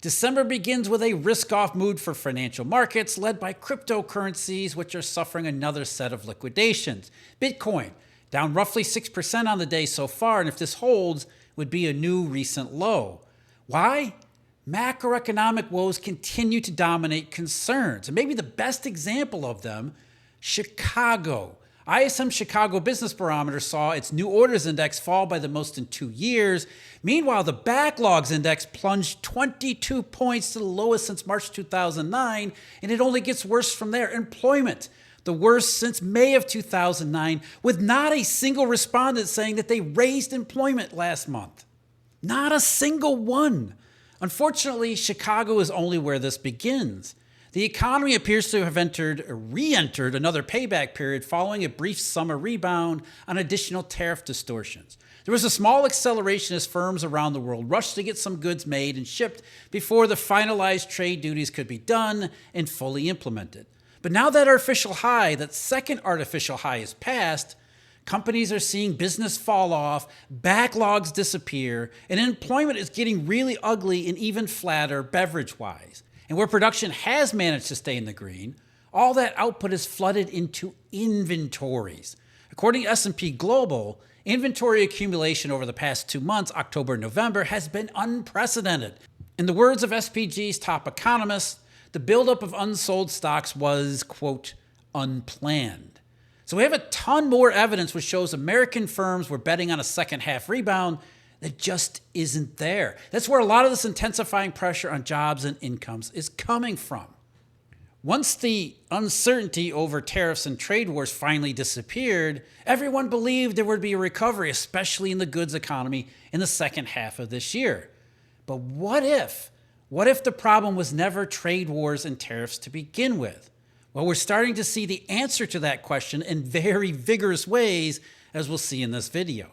December begins with a risk-off mood for financial markets led by cryptocurrencies, which are suffering another set of liquidations. Bitcoin, down roughly 6% on the day so far, and if this holds, would be a new recent low. Why? Macroeconomic woes continue to dominate concerns, and maybe the best example of them, Chicago. ISM Chicago Business Barometer saw its new orders index fall by the most in 2 years. Meanwhile, the Backlogs index plunged 22 points to the lowest since March 2009, and it only gets worse from there. Employment, the worst since May of 2009, with not a single respondent saying that they raised employment last month. Not a single one. Unfortunately, Chicago is only where this begins. The economy appears to have re-entered another payback period following a brief summer rebound on additional tariff distortions. There was a small acceleration as firms around the world rushed to get some goods made and shipped before the finalized trade duties could be done and fully implemented. But now that second artificial high is passed, companies are seeing business fall off, backlogs disappear, and employment is getting really ugly and even flatter beverage-wise. And where production has managed to stay in the green, all that output is flooded into inventories. According to S&P Global, inventory accumulation over the past 2 months, October and November, has been unprecedented. In the words of SPG's top economist, the buildup of unsold stocks was, quote, unplanned. So we have a ton more evidence which shows American firms were betting on a second half rebound that just isn't there. That's where a lot of this intensifying pressure on jobs and incomes is coming from. Once the uncertainty over tariffs and trade wars finally disappeared, everyone believed there would be a recovery, especially in the goods economy in the second half of this year. But what if? What if the problem was never trade wars and tariffs to begin with? Well, we're starting to see the answer to that question in very vigorous ways, as we'll see in this video.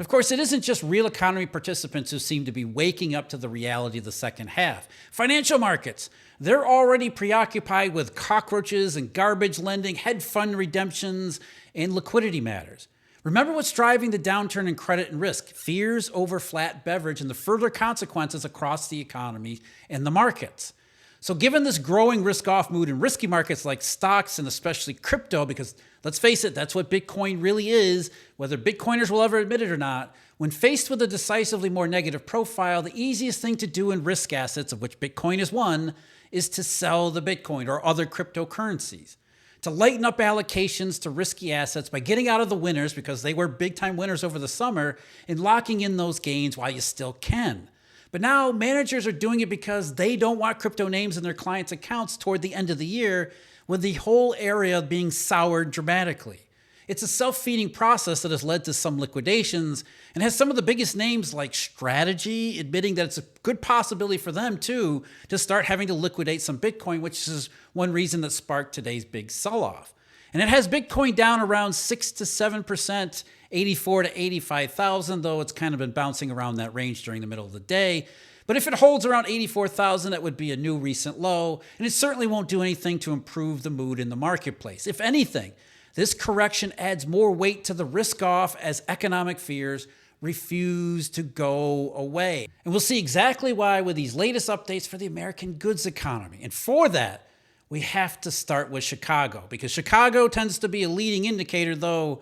Of course, it isn't just real economy participants who seem to be waking up to the reality of the second half. Financial markets, they're already preoccupied with cockroaches and garbage lending, hedge fund redemptions, and liquidity matters. Remember what's driving the downturn in credit and risk: fears over flat beverage and the further consequences across the economy and the markets. So given this growing risk-off mood in risky markets like stocks and especially crypto, because let's face it, that's what Bitcoin really is, whether Bitcoiners will ever admit it or not, when faced with a decisively more negative profile, the easiest thing to do in risk assets, of which Bitcoin is one, is to sell the Bitcoin or other cryptocurrencies. To lighten up allocations to risky assets by getting out of the winners, because they were big-time winners over the summer, and locking in those gains while you still can. But now managers are doing it because they don't want crypto names in their clients' accounts toward the end of the year, with the whole area being soured dramatically. It's a self-feeding process that has led to some liquidations and has some of the biggest names like Strategy admitting that it's a good possibility for them too to start having to liquidate some Bitcoin, which is one reason that sparked today's big sell-off. And it has Bitcoin down around 6 to 7%, 84 to 85,000, though it's kind of been bouncing around that range during the middle of the day. But if it holds around 84,000, that would be a new recent low, and it certainly won't do anything to improve the mood in the marketplace. If anything, this correction adds more weight to the risk-off as economic fears refuse to go away. And we'll see exactly why with these latest updates for the American goods economy. And for that, we have to start with Chicago, because Chicago tends to be a leading indicator, though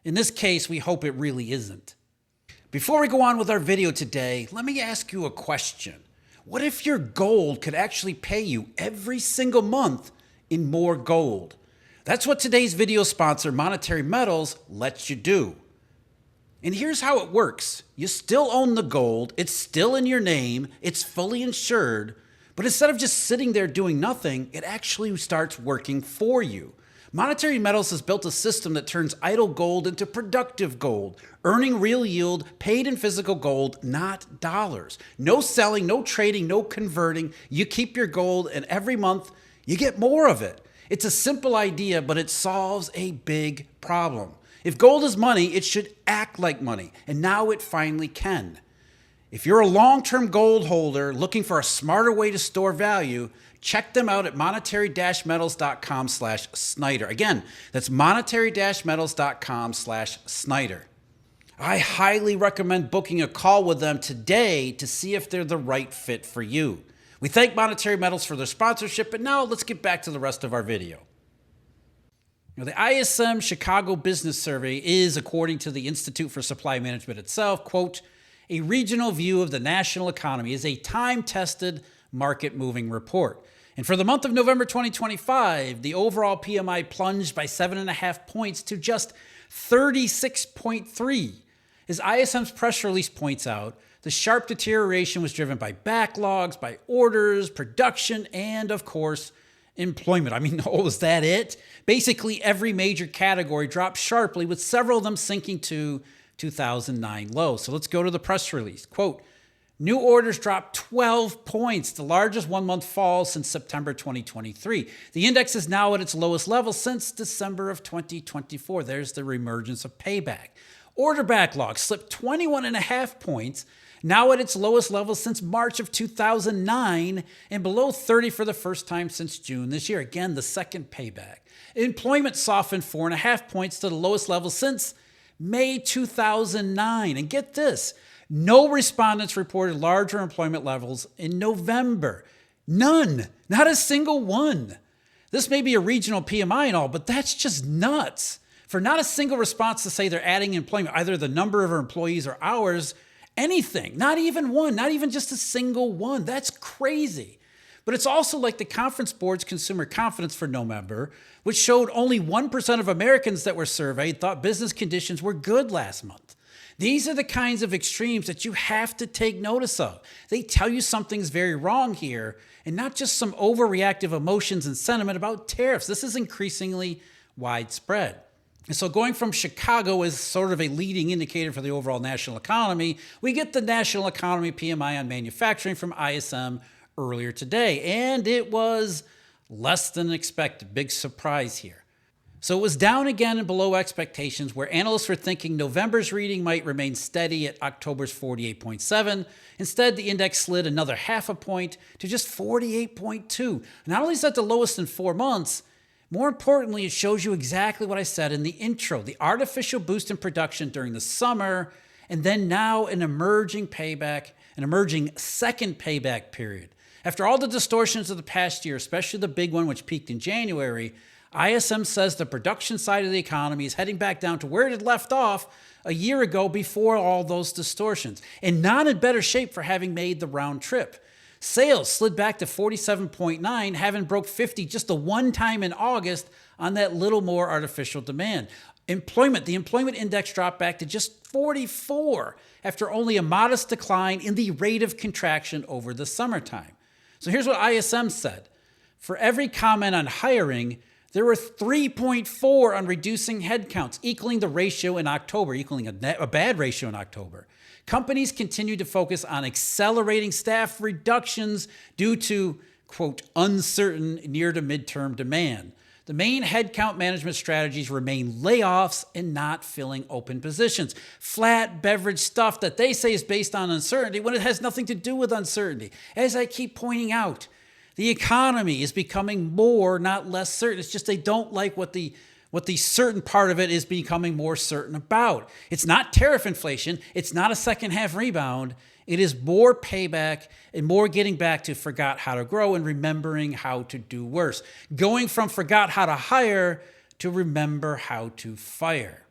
in this case, we hope it really isn't. Before we go on with our video today, let me ask you a question. What if your gold could actually pay you every single month in more gold? That's what today's video sponsor, Monetary Metals, lets you do. And here's how it works. You still own the gold, it's still in your name, it's fully insured, but instead of just sitting there doing nothing, it actually starts working for you. Monetary Metals has built a system that turns idle gold into productive gold, earning real yield paid in physical gold, not dollars. No selling, no trading, no converting. You keep your gold, and every month you get more of it. It's a simple idea, but it solves a big problem. If gold is money, it should act like money, and now it finally can. If you're a long-term gold holder looking for a smarter way to store value, check them out at monetary-metals.com/Snyder. Again, that's monetary-metals.com/Snyder. I highly recommend booking a call with them today to see if they're the right fit for you. We thank Monetary Metals for their sponsorship, but now let's get back to the rest of our video. Now, the ISM Chicago Business Survey is, according to the Institute for Supply Management itself, quote, a regional view of the national economy, is a time-tested, market-moving report. And for the month of November 2025, the overall PMI plunged by 7.5 points to just 36.3. As ISM's press release points out, the sharp deterioration was driven by backlogs, by orders, production, and of course, employment. I mean, oh, is that it? Basically, every major category dropped sharply, with several of them sinking to 2009 lows. So let's go to the press release. Quote, new orders dropped 12 points, the largest one-month fall since September 2023. The index is now at its lowest level since December of 2024. There's the reemergence of payback. Order backlog slipped 21.5 points, now at its lowest level since March of 2009 and below 30 for the first time since June this year. Again, the second payback. Employment softened 4.5 points to the lowest level since May 2009. And get this, no respondents reported larger employment levels in November. None, not a single one. This may be a regional PMI and all, but that's just nuts. For not a single response to say they're adding employment, either the number of employees or hours, anything, not even one, not even just a single one. That's crazy. But it's also like the Conference Board's consumer confidence for November, which showed only 1% of Americans that were surveyed thought business conditions were good last month. These are the kinds of extremes that you have to take notice of. They tell you something's very wrong here, and not just some overreactive emotions and sentiment about tariffs. This is increasingly widespread. And so going from Chicago as sort of a leading indicator for the overall national economy, we get the national economy PMI on manufacturing from ISM earlier today, and it was less than expected. Big surprise here. So it was down again and below expectations, where analysts were thinking November's reading might remain steady at October's 48.7. Instead, the index slid another 0.5 point to just 48.2. Not only is that the lowest in 4 months, more importantly, it shows you exactly what I said in the intro, the artificial boost in production during the summer, and then now an emerging second payback period. After all the distortions of the past year, especially the big one which peaked in January, ISM says the production side of the economy is heading back down to where it had left off a year ago before all those distortions, and not in better shape for having made the round trip. Sales slid back to 47.9, having broke 50 just the one time in August on that little more artificial demand. The employment index dropped back to just 44 after only a modest decline in the rate of contraction over the summertime. So here's what ISM said. For every comment on hiring, there were 3.4 on reducing headcounts, equaling the ratio in October, equaling a bad ratio in October. Companies continue to focus on accelerating staff reductions due to, quote, uncertain near to midterm demand. The main headcount management strategies remain layoffs and not filling open positions. Flat beverage stuff that they say is based on uncertainty when it has nothing to do with uncertainty. As I keep pointing out, the economy is becoming more, not less certain. It's just they don't like what the certain part of it is becoming more certain about. It's not tariff inflation. It's not a second half rebound. It is more payback and more getting back to forgot how to grow and remembering how to do worse. Going from forgot how to hire to remember how to fire.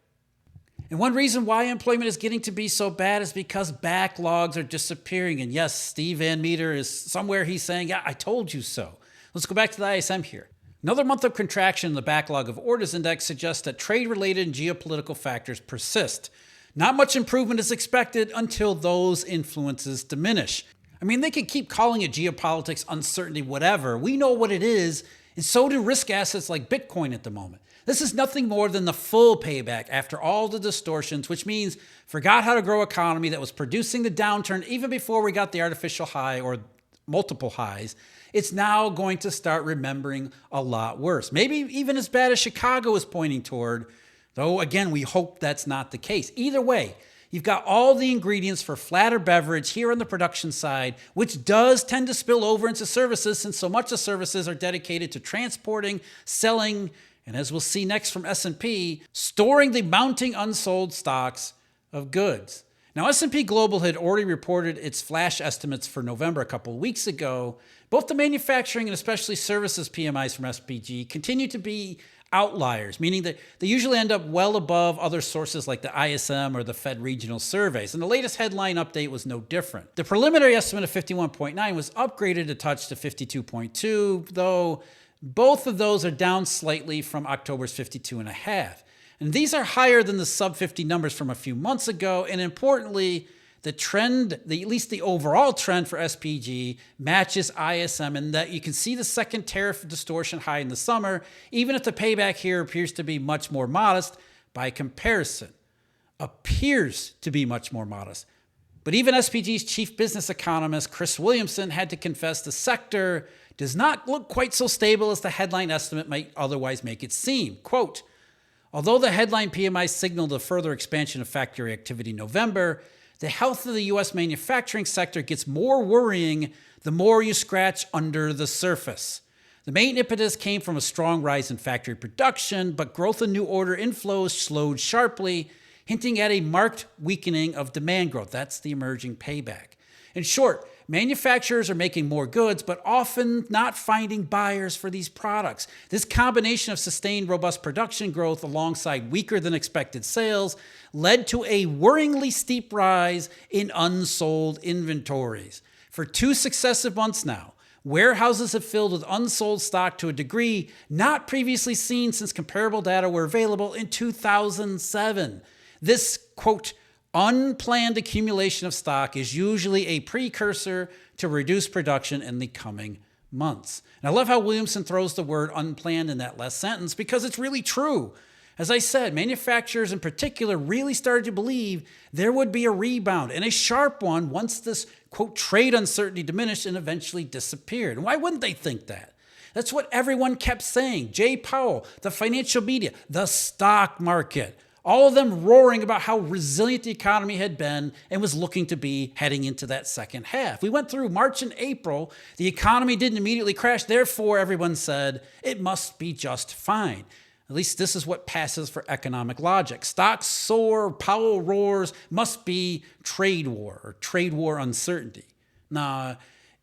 And one reason why employment is getting to be so bad is because backlogs are disappearing. And yes, Steve Van Meter is somewhere he's saying, yeah, I told you so. Let's go back to the ISM here. Another month of contraction in the backlog of orders index suggests that trade-related and geopolitical factors persist. Not much improvement is expected until those influences diminish. I mean, they could keep calling it geopolitics, uncertainty, whatever. We know what it is, and so do risk assets like Bitcoin at the moment. This is nothing more than the full payback after all the distortions, which means forgot how to grow economy that was producing the downturn even before we got the artificial high or multiple highs. It's now going to start remembering a lot worse. Maybe even as bad as Chicago is pointing toward, though again, we hope that's not the case. Either way, you've got all the ingredients for flatter beverage here on the production side, which does tend to spill over into services since so much of services are dedicated to transporting, selling, and as we'll see next from S&P, storing the mounting unsold stocks of goods. Now, S&P Global had already reported its flash estimates for November a couple of weeks ago. Both the manufacturing and especially services PMIs from SPG continue to be outliers, meaning that they usually end up well above other sources like the ISM or the Fed regional surveys. And the latest headline update was no different. The preliminary estimate of 51.9 was upgraded a touch to 52.2, though both of those are down slightly from October's 52.5. And these are higher than the sub 50 numbers from a few months ago. And importantly, the trend, at least the overall trend for SPG, matches ISM in that you can see the second tariff distortion high in the summer, even if the payback here appears to be much more modest by comparison. Appears to be much more modest. But even SPG's chief business economist, Chris Williamson, had to confess the sector does not look quite so stable as the headline estimate might otherwise make it seem. Quote, although the headline PMI signaled a further expansion of factory activity in November, the health of the U.S. manufacturing sector gets more worrying the more you scratch under the surface. The main impetus came from a strong rise in factory production, but growth in new order inflows slowed sharply, hinting at a marked weakening of demand growth. That's the emerging payback. In short, manufacturers are making more goods, but often not finding buyers for these products. This combination of sustained robust production growth alongside weaker than expected sales led to a worryingly steep rise in unsold inventories. For 2 successive months now, warehouses have filled with unsold stock to a degree not previously seen since comparable data were available in 2007. This, quote, unplanned accumulation of stock is usually a precursor to reduced production in the coming months. And I love how Williamson throws the word unplanned in that last sentence because it's really true. As I said, manufacturers in particular really started to believe there would be a rebound and a sharp one once this, quote, trade uncertainty diminished and eventually disappeared. And why wouldn't they think that? That's what everyone kept saying. Jay Powell, the financial media, the stock market, all of them roaring about how resilient the economy had been and was looking to be heading into that second half. We went through March and April. The economy didn't immediately crash. Therefore, everyone said it must be just fine. At least this is what passes for economic logic. Stocks soar, Powell roars, must be trade war or trade war uncertainty. Nah,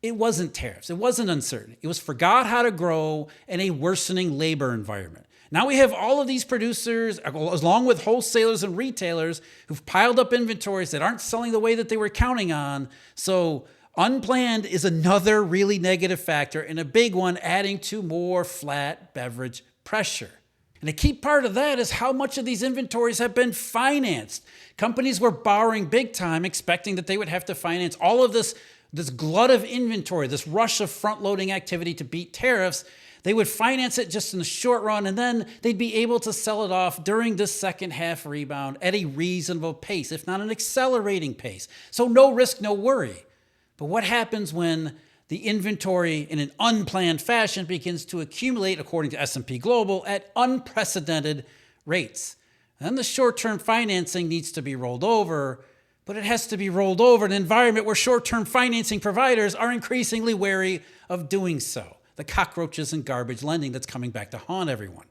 it wasn't tariffs. It wasn't uncertainty. It was forgot how to grow in a worsening labor environment. Now we have all of these producers, along with wholesalers and retailers, who've piled up inventories that aren't selling the way that they were counting on. So unplanned is another really negative factor and a big one, adding to more flat beverage pressure. And a key part of that is how much of these inventories have been financed. Companies were borrowing big time, expecting that they would have to finance all of this glut of inventory, this rush of front-loading activity to beat tariffs. They would finance it just in the short run, and then they'd be able to sell it off during this second half rebound at a reasonable pace, if not an accelerating pace. So no risk, no worry. But what happens when the inventory in an unplanned fashion begins to accumulate, according to S&P Global, at unprecedented rates? Then the short-term financing needs to be rolled over, but it has to be rolled over in an environment where short-term financing providers are increasingly wary of doing so. The cockroaches and garbage lending that's coming back to haunt everyone.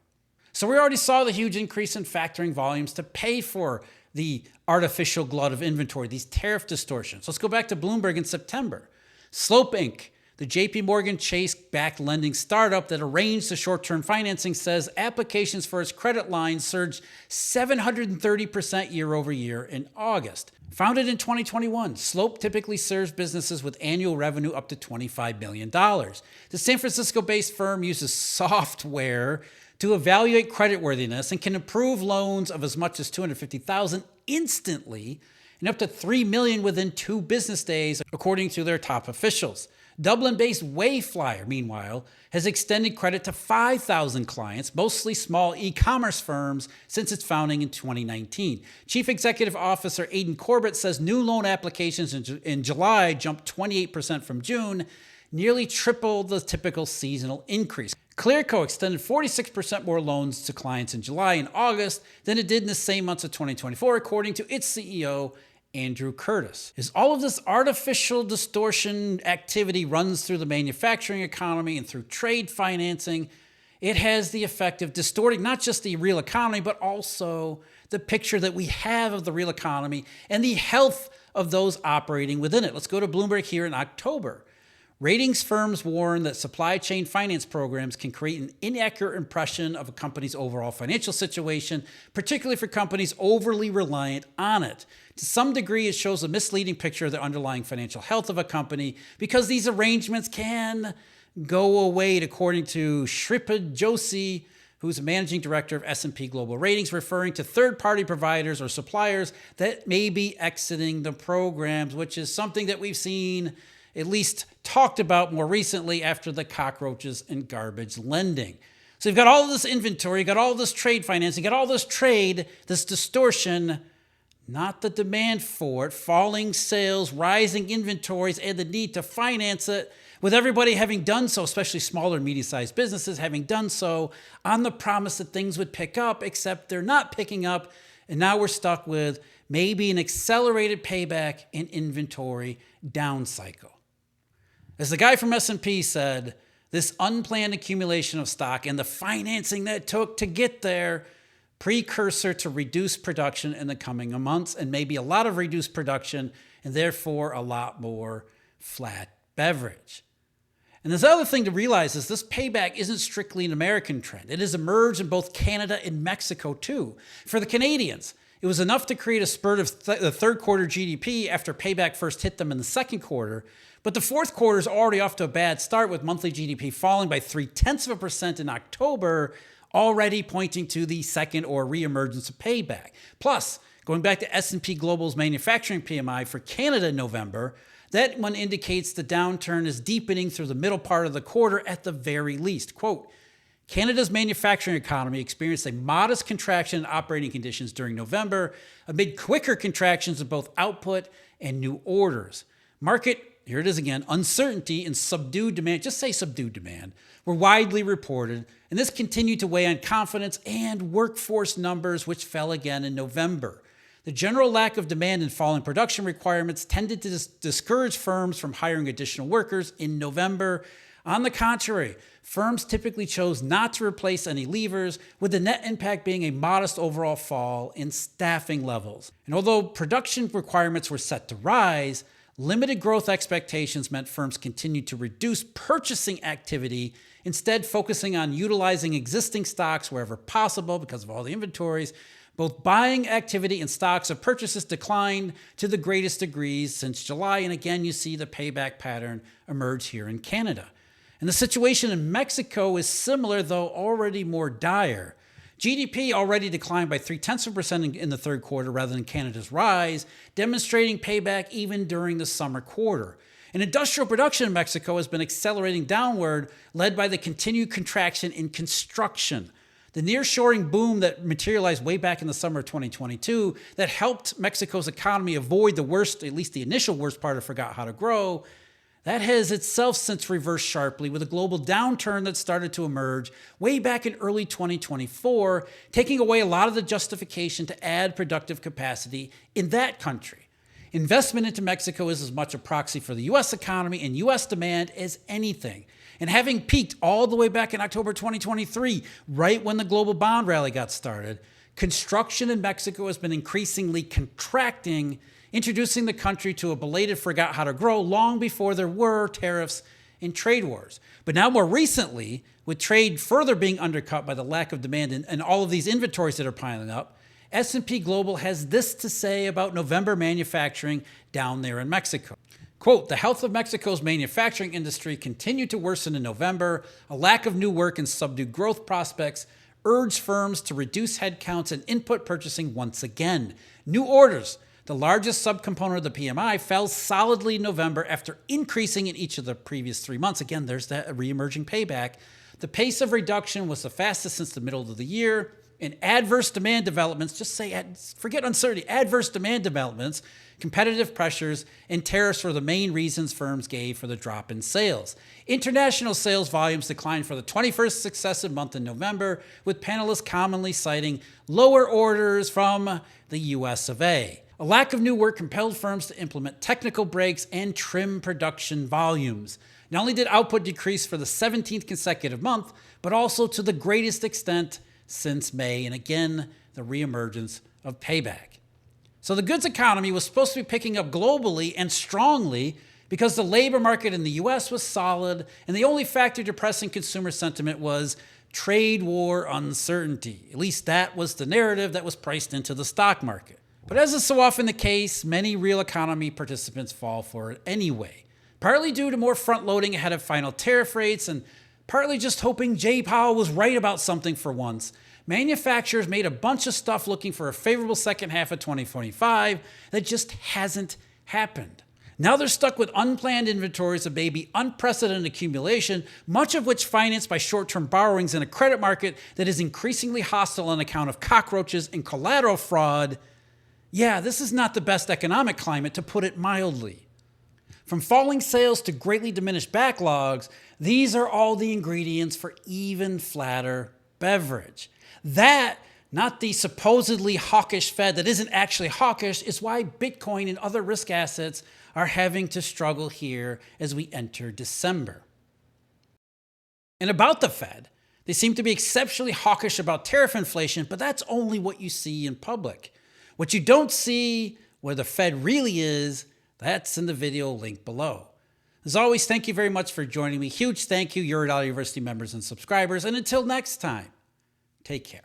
So we already saw the huge increase in factoring volumes to pay for the artificial glut of inventory, these tariff distortions. Let's go back to Bloomberg in September. Slope Inc., the JP Morgan Chase-backed lending startup that arranged the short-term financing, says applications for its credit line surged 730% year over year in August. Founded in 2021, Slope typically serves businesses with annual revenue up to $25 million. The San Francisco-based firm uses software to evaluate creditworthiness and can approve loans of as much as $250,000 instantly and up to $3 million within 2 business days, according to their top officials. Dublin-based Wayflyer, meanwhile, has extended credit to 5,000 clients, mostly small e-commerce firms, since its founding in 2019. Chief Executive Officer Aidan Corbett says new loan applications in July jumped 28% from June, nearly triple the typical seasonal increase. Clearco extended 46% more loans to clients in July and August than it did in the same months of 2024, according to its CEO, Andrew Curtis. As all of this artificial distortion activity runs through the manufacturing economy and through trade financing, it has the effect of distorting not just the real economy, but also the the picture that we have of the real economy and the health of those operating within it. Let's go to Bloomberg here in October. Ratings firms warn that supply chain finance programs can create an inaccurate impression of a company's overall financial situation, particularly for companies overly reliant on it. To some degree, it shows a misleading picture of the underlying financial health of a company because these arrangements can go away, according to Shripad Joshi, who's a managing director of S&P Global Ratings, referring to third-party providers or suppliers that may be exiting the programs, which is something that we've seen at least talked about more recently after the cockroaches and garbage lending. So you've got all of this inventory, you've got all this trade finance, you've got all this trade, this distortion, not the demand for it, falling sales, rising inventories, and the need to finance it, with everybody having done so, especially smaller and medium-sized businesses having done so on the promise that things would pick up, except they're not picking up, and now we're stuck with maybe an accelerated payback in inventory down cycle. As the guy from S&P said, this unplanned accumulation of stock and the financing that it took to get there, precursor to reduced production in the coming months, and maybe a lot of reduced production, and therefore a lot more flat beverage. And this other thing to realize is this payback isn't strictly an American trend. It has emerged in both Canada and Mexico too. For the Canadians, it was enough to create a spurt of the third quarter GDP after payback first hit them in the second quarter. But the fourth quarter is already off to a bad start, with monthly GDP falling by 0.3% in October, already pointing to the second or reemergence of payback. Plus, going back to S&P Global's manufacturing PMI for Canada in November, that one indicates the downturn is deepening through the middle part of the quarter at the very least. Quote, Canada's manufacturing economy experienced a modest contraction in operating conditions during November, amid quicker contractions of both output and new orders. Market, here it is again, uncertainty and subdued demand, just say subdued demand, were widely reported, and this continued to weigh on confidence and workforce numbers, which fell again in November. The general lack of demand and falling production requirements tended to discourage firms from hiring additional workers in November. On the contrary, firms typically chose not to replace any leavers, with the net impact being a modest overall fall in staffing levels. And although production requirements were set to rise, limited growth expectations meant firms continued to reduce purchasing activity, instead focusing on utilizing existing stocks wherever possible because of all the inventories. Both buying activity and stocks of purchases declined to the greatest degrees since July, and again you see the payback pattern emerge here in Canada. And the situation in Mexico is similar, though already more dire. GDP already declined by 0.3% in the third quarter rather than Canada's rise, demonstrating payback even during the summer quarter. And industrial production in Mexico has been accelerating downward, led by the continued contraction in construction. The nearshoring boom that materialized way back in the summer of 2022 that helped Mexico's economy avoid the worst, at least the initial worst part of forgot how to grow, that has itself since reversed sharply with a global downturn that started to emerge way back in early 2024, taking away a lot of the justification to add productive capacity in that country. Investment into Mexico is as much a proxy for the U.S. economy and U.S. demand as anything. And having peaked all the way back in October 2023, right when the global bond rally got started, construction in Mexico has been increasingly contracting, introducing the country to a belated forgot how to grow long before there were tariffs and trade wars. But now more recently, with trade further being undercut by the lack of demand and all of these inventories that are piling up, S&P Global has this to say about November manufacturing down there in Mexico. Quote, the health of Mexico's manufacturing industry continued to worsen in November. A lack of new work and subdued growth prospects urged firms to reduce headcounts and input purchasing once again. New orders, the largest subcomponent of the PMI, fell solidly in November after increasing in each of the previous 3 months. Again, there's that reemerging payback. The pace of reduction was the fastest since the middle of the year. And adverse demand developments, forget uncertainty, adverse demand developments, competitive pressures, and tariffs were the main reasons firms gave for the drop in sales. International sales volumes declined for the 21st successive month in November, with panelists commonly citing lower orders from the US of A. A lack of new work compelled firms to implement technical breaks and trim production volumes. Not only did output decrease for the 17th consecutive month, but also to the greatest extent since May, and again, the reemergence of payback. So the goods economy was supposed to be picking up globally and strongly because the labor market in the US was solid, and the only factor depressing consumer sentiment was trade war uncertainty. At least that was the narrative that was priced into the stock market. But as is so often the case, many real economy participants fall for it anyway, partly due to more front-loading ahead of final tariff rates and partly just hoping Jay Powell was right about something for once. Manufacturers made a bunch of stuff looking for a favorable second half of 2025 that just hasn't happened. Now they're stuck with unplanned inventories of maybe unprecedented accumulation, much of which financed by short-term borrowings in a credit market that is increasingly hostile on account of cockroaches and collateral fraud. Yeah, this is not the best economic climate, to put it mildly. From falling sales to greatly diminished backlogs, these are all the ingredients for even flatter beverage. That, not the supposedly hawkish Fed that isn't actually hawkish, is why Bitcoin and other risk assets are having to struggle here as we enter December. And about the Fed, they seem to be exceptionally hawkish about tariff inflation, but that's only what you see in public. What you don't see, where the Fed really is, that's in the video link below. As always, thank you very much for joining me. Huge thank you, Eurodollar University members and subscribers. And until next time, take care.